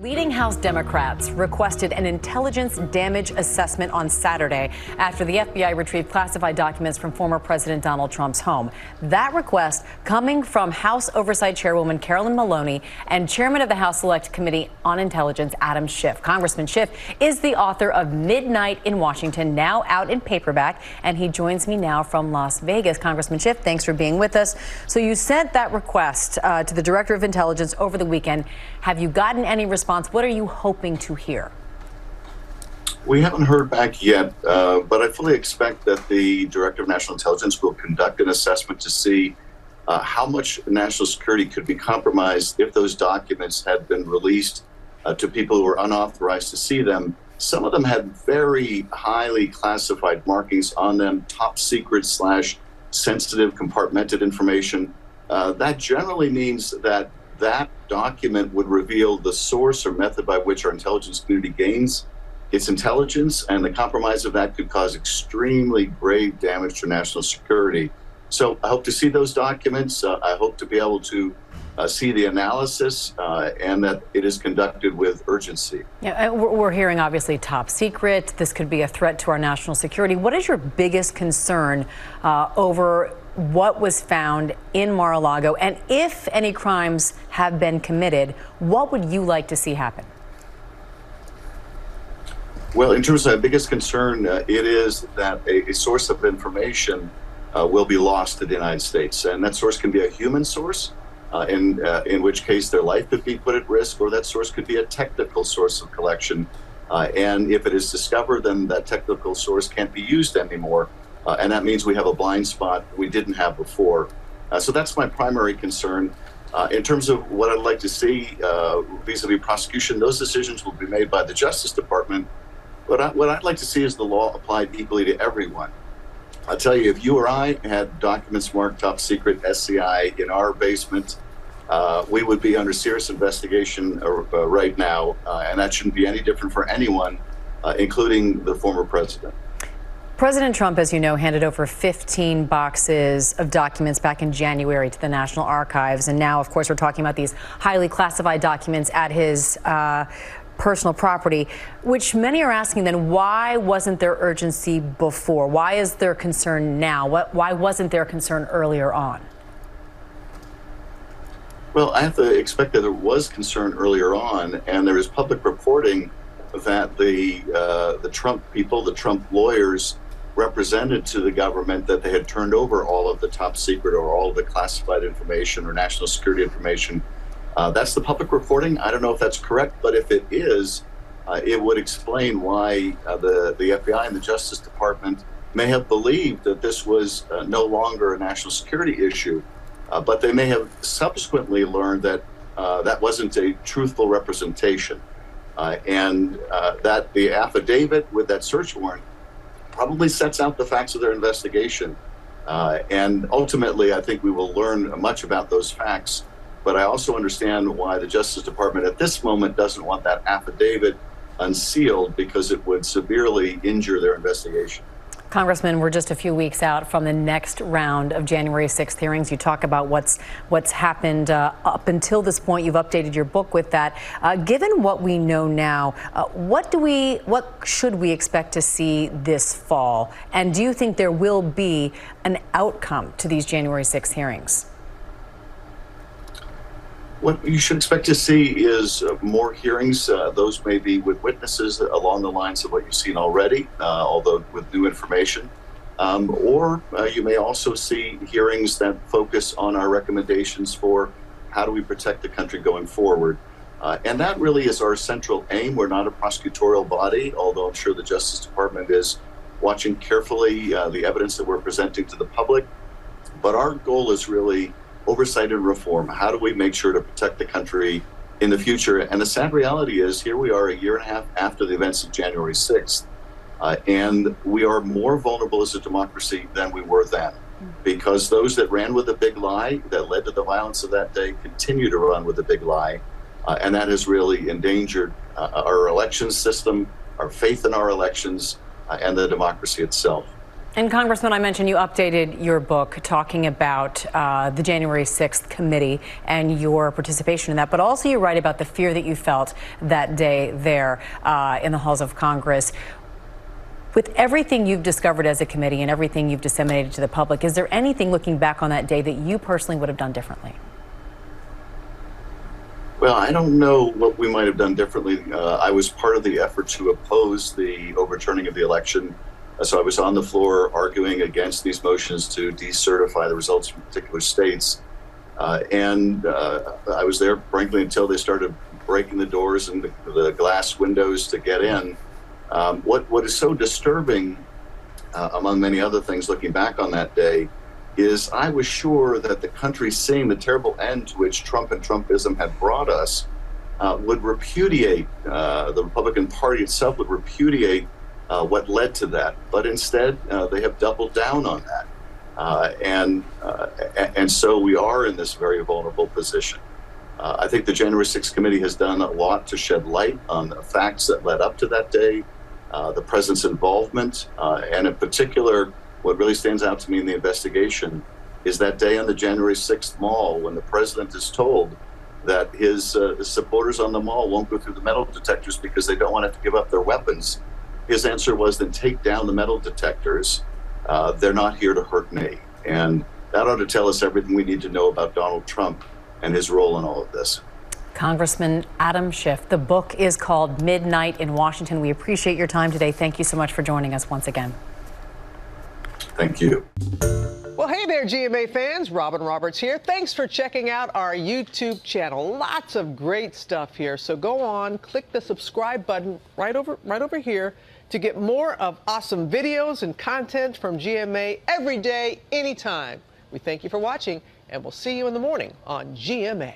Leading House Democrats requested an intelligence damage assessment on Saturday after the FBI retrieved classified documents from former President Donald Trump's home. That request coming from House Oversight Chairwoman Carolyn Maloney and Chairman of the House Select Committee on Intelligence, Adam Schiff. Congressman Schiff is the author of Midnight in Washington, now out in paperback, and he joins me now from Las Vegas. Congressman Schiff, thanks for being with us. So you sent that request to the Director of Intelligence over the weekend. Have you gotten any response? What are you hoping to hear? We haven't heard back yet, but I fully expect that the Director of National Intelligence will conduct an assessment to see how much national security could be compromised if those documents had been released to people who were unauthorized to see them. Some of them had very highly classified markings on them, top secret / sensitive compartmented information. That generally means that document would reveal the source or method by which our intelligence community gains its intelligence, and the compromise of that could cause extremely grave damage to national security. So I hope to see those documents. I hope to be able to see the analysis and that it is conducted with urgency. Yeah, we're hearing obviously top secret. This could be a threat to our national security. What is your biggest concern over what was found in Mar-a-Lago? And if any crimes have been committed, what would you like to see happen? Well, in terms of my biggest concern, it is that a source of information will be lost to the United States. And that source can be a human source, in which case their life could be put at risk, or that source could be a technical source of collection. And if it is discovered, then that technical source can't be used anymore. And that means we have a blind spot we didn't have before. So that's my primary concern. In terms of what I'd like to see vis-a-vis prosecution, those decisions will be made by the Justice Department. But what I'd like to see is the law applied equally to everyone. I'll tell you, if you or I had documents marked top secret SCI in our basement, we would be under serious investigation right now. And that shouldn't be any different for anyone, including the former president. President Trump, as you know, handed over 15 boxes of documents back in January to the National Archives. And now, of course, we're talking about these highly classified documents at his personal property, which many are asking then, why wasn't there urgency before? Why is there concern now? Why wasn't there concern earlier on? Well, I have to expect that there was concern earlier on, and there is public reporting that the Trump people, the Trump lawyers, represented to the government that they had turned over all of the top secret or all of the classified information or national security information. That's the public reporting. I don't know if that's correct, but if it is, it would explain why the FBI and the Justice Department may have believed that this was no longer a national security issue, but they may have subsequently learned that that wasn't a truthful representation, and that the affidavit with that search warrant probably sets out the facts of their investigation. And ultimately, I think we will learn much about those facts. But I also understand why the Justice Department at this moment doesn't want that affidavit unsealed, because it would severely injure their investigation. Congressman, we're just a few weeks out from the next round of January 6th hearings. You talk about what's happened up until this point. You've updated your book with that. Given what we know now, what should we expect to see this fall? And do you think there will be an outcome to these January 6th hearings? What you should expect to see is more hearings. Those may be with witnesses along the lines of what you've seen already, although with new information. Or you may also see hearings that focus on our recommendations for how do we protect the country going forward. And that really is our central aim. We're not a prosecutorial body, although I'm sure the Justice Department is watching carefully the evidence that we're presenting to the public. But our goal is really oversight and reform. How do we make sure to protect the country in the future? And the sad reality is, here we are a year and a half after the events of January 6th, and we are more vulnerable as a democracy than we were then, because those that ran with the big lie that led to the violence of that day continue to run with the big lie, and that has really endangered our election system, our faith in our elections, and the democracy itself. And Congressman, I mentioned you updated your book talking about the January 6th committee and your participation in that, but also you write about the fear that you felt that day there in the halls of Congress. With everything you've discovered as a committee and everything you've disseminated to the public, is there anything looking back on that day that you personally would have done differently? Well, I don't know what we might have done differently. I was part of the effort to oppose the overturning of the election. So I was on the floor arguing against these motions to decertify the results from particular states. And I was there, frankly, until they started breaking the doors and the glass windows to get in. What is so disturbing, among many other things, looking back on that day, is I was sure that the country, seeing the terrible end to which Trump and Trumpism had brought us, would repudiate, the Republican Party itself would repudiate what led to that. But instead, they have doubled down on that. And so we are in this very vulnerable position. I think the January 6th committee has done a lot to shed light on the facts that led up to that day, the president's involvement, and in particular, what really stands out to me in the investigation is that day on the January 6th mall when the president is told that his supporters on the mall won't go through the metal detectors because they don't want to have to give up their weapons. His answer was, then take down the metal detectors. They're not here to hurt me. And that ought to tell us everything we need to know about Donald Trump and his role in all of this. Congressman Adam Schiff, the book is called Midnight in Washington. We appreciate your time today. Thank you so much for joining us once again. Thank you. Well, hey there, GMA fans. Robin Roberts here. Thanks for checking out our YouTube channel. Lots of great stuff here. So go on, click the subscribe button right over here to get more of awesome videos and content from GMA every day, anytime. We thank you for watching, and we'll see you in the morning on GMA.